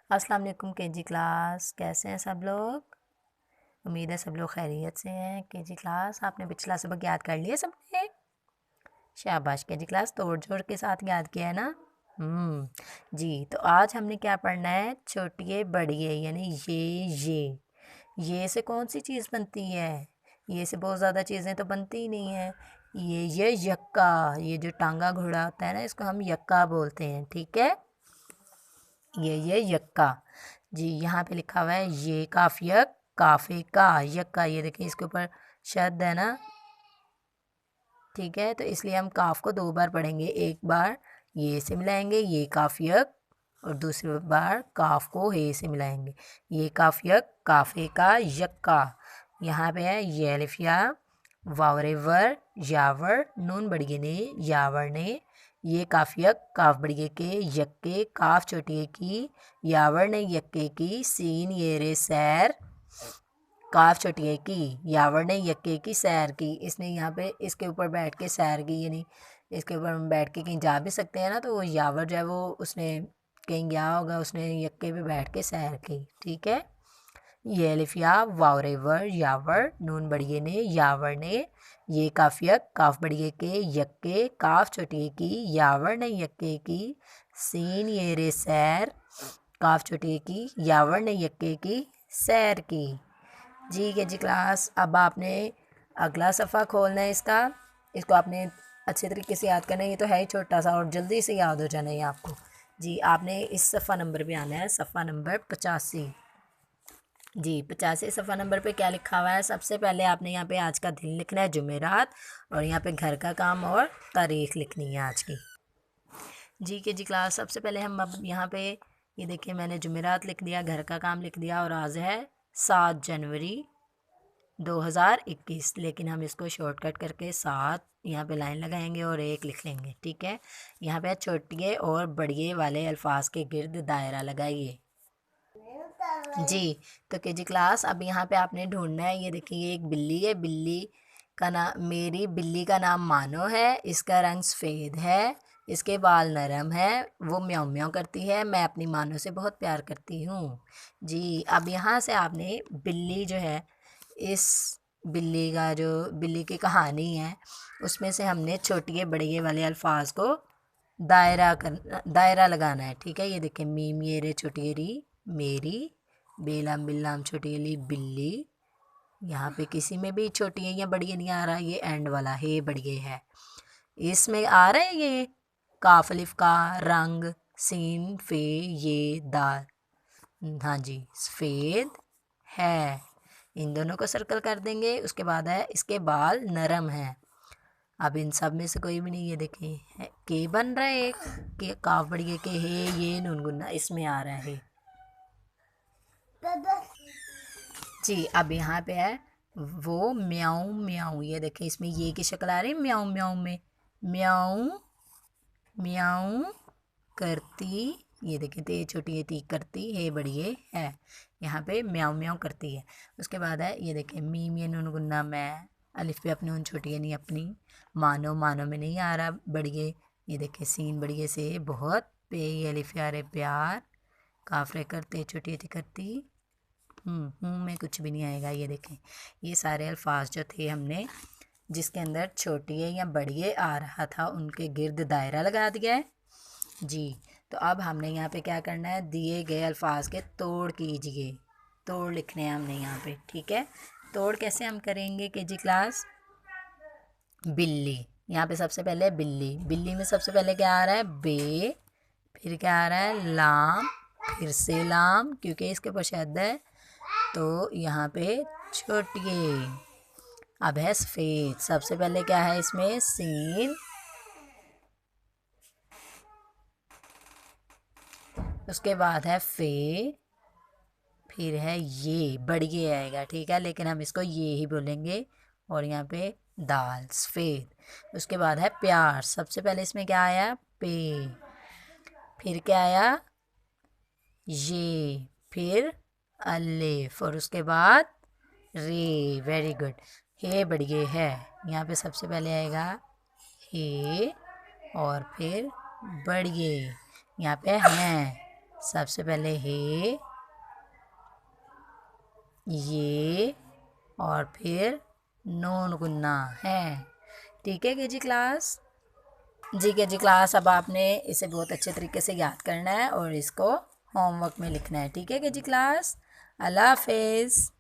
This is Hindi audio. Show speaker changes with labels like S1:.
S1: अस्सलाम वालेकुम केजी क्लास। कैसे हैं सब लोग? उम्मीद है सब लोग खैरियत से हैं। केजी क्लास, आपने पिछला सबक याद कर लिया सबने? शाबाश केजी क्लास, तोड़ जोड़ के साथ याद किया है ना? जी, तो आज हमने क्या पढ़ना है? छोटिए बड़िए, यानी ये से कौन सी चीज़ बनती है? ये से बहुत ज़्यादा चीज़ें तो बनती ही नहीं है। ये यक्का, ये जो टांगा घोड़ा होता है ना, इसको हम यक्का बोलते हैं। ठीक है, ये यक्का। जी, यहाँ पे लिखा हुआ है ये काफ यक, काफे का यक्का। ये देखिए, इसके ऊपर शद है ना। ठीक है, तो इसलिए हम काफ को दो बार पढ़ेंगे। एक बार ये से मिलाएंगे, ये काफ यक, और दूसरी बार काफ को हे से मिलाएंगे, ये काफ यक, काफे का यक्का। यहाँ पे है ये अलिफ या, वावरे वर, यावर, नून बड़िए ने, यावर ने, ये काफ यक, काफ बड़िए के, यक्के, काफ छोटिए की, यावर ने यक्के की, सीन ये रे सैर, काफ छोटिए की, यावर ने यक्के की सैर की। इसने यहाँ पे इसके ऊपर बैठ के सैर की, यानी इसके ऊपर हम बैठ के कहीं जा भी सकते हैं ना, तो वो यावर जो है वो उसने कहीं गया होगा, उसने यक्के पे बैठ के सैर की। ठीक है, ये अलिफ या, वावरे वर, यावर, नून बड़िए ने, यावर ने, ये काफ यक, काफ बड़िए के, यक्के, काफ छोटिए की, यावर ने यक्के की, सीन ये रे सैर, काफ छोटिए की, यावर ने यक्के की सैर की। जी के जी क्लास, अब आपने अगला सफ़ा खोलना है इसको आपने अच्छे तरीके से याद करना है। ये तो है ही छोटा सा और जल्दी से याद हो जाना है आपको। जी, आपने इस सफ़ा नंबर पे आना है, सफ़ा नंबर 85। जी, 85 सफ़ा नंबर पे क्या लिखा हुआ है? सबसे पहले आपने यहाँ पे आज का दिन लिखना है, जुमेरात, और यहाँ पे घर का काम और तारीख लिखनी है आज की। जी के जी क्लास, सबसे पहले हम अब यहाँ पे ये देखिए, मैंने जुमेरात लिख दिया, घर का काम लिख दिया, और आज है 7 जनवरी 2021। लेकिन हम इसको शॉर्टकट करके 7 यहाँ पे लाइन लगाएंगे और 1 लिख लेंगे। ठीक है, यहाँ पे छोटिए और बड़िए वाले अल्फाज के गिर्द दायरा लगाइए। जी, तो के जी क्लास, अब यहाँ पे आपने ढूंढना है। ये देखिए, एक बिल्ली है, बिल्ली का नाम, मेरी बिल्ली का नाम मानो है, इसका रंग सफ़ेद है, इसके बाल नरम है, वो म्याऊं म्याऊं करती है, मैं अपनी मानो से बहुत प्यार करती हूँ। जी, अब यहाँ से आपने बिल्ली जो है, इस बिल्ली का जो बिल्ली की कहानी है, उसमें से हमने छोटिए बड़िए वाले अल्फाज को दायरा लगाना है। ठीक है, ये देखिए, मीम ये रे छोटी री मेरी, बेलाम बिल्लाम छोटी ली बिल्ली। यहाँ पे किसी में भी छोटी है या बड़ी नहीं आ रहा, ये एंड वाला है बड़ी है। इसमें आ रहा है ये काफ अलिफ का, रंग, सीन फे ये दाल। हाँ जी, सफ़ेद है। इन दोनों को सर्कल कर देंगे। उसके बाद है इसके बाल नरम हैं। अब इन सब में से कोई भी नहीं, ये देखिए के बन रहा है, एक के काफ बड़ी के है, ये नून गुन्ना इसमें आ रहा है। जी, अब यहाँ पे है वो म्याऊं म्याऊं, ये देखिए इसमें ये की शक्ल आ रही है म्याऊं म्याऊं में, म्याऊं म्याऊं करती। ये देखिए, ते छोटी है, ती करती है, बड़ी है, यहाँ पे म्याऊं म्याऊं करती है। उसके बाद है ये देखिए, मीम ये नून गुन्ना मैं, अलिफ पे अपनी उन छोटी है नहीं अपनी, मानो मानो में नहीं आ रहा बड़िए। ये देखिए, सीन बड़िए से बहुत, पे ये अलिफ यारे प्यार, काफरे करते छोटी थी करती, में कुछ भी नहीं आएगा। ये देखें, ये सारे अल्फाज जो थे हमने, जिसके अंदर छोटिए या बड़िए आ रहा था, उनके गिर्द दायरा लगा दिया है। जी, तो अब हमने यहाँ पे क्या करना है? दिए गए अल्फाज के तोड़ कीजिए। तोड़ लिखने हैं हमने यहाँ पे। ठीक है, तोड़ कैसे हम करेंगे के जी क्लास? बिल्ली, यहाँ पे सबसे पहले बिल्ली, बिल्ली में सबसे पहले क्या आ रहा है? बे, फिर क्या आ रहा है? लाम, फिर से लाम, क्योंकि इसके ऊपर शद है, तो यहाँ पे छोटिए। अब है सफ़ेद, सबसे पहले क्या है इसमें? सीन, उसके बाद है फे, फिर है ये बड़िए आएगा। ठीक है, लेकिन हम इसको ये ही बोलेंगे, और यहाँ पे दाल, सफ़ेद। उसके बाद है प्यार, सबसे पहले इसमें क्या आया? पे, फिर क्या आया? ये, फिर अलिफ, और उसके बाद रे। वेरी गुड, हे बढ़िए है। यहाँ पे सबसे पहले आएगा हे, और फिर बढ़िए, यहाँ पे हैं, सबसे पहले हे, ये, और फिर नून गुन्ना है। ठीक है केजी क्लास? जी केजी क्लास, अब आपने इसे बहुत अच्छे तरीके से याद करना है और इसको होमवर्क में लिखना है। ठीक है केजी क्लास? अल्लाह हाफिज़।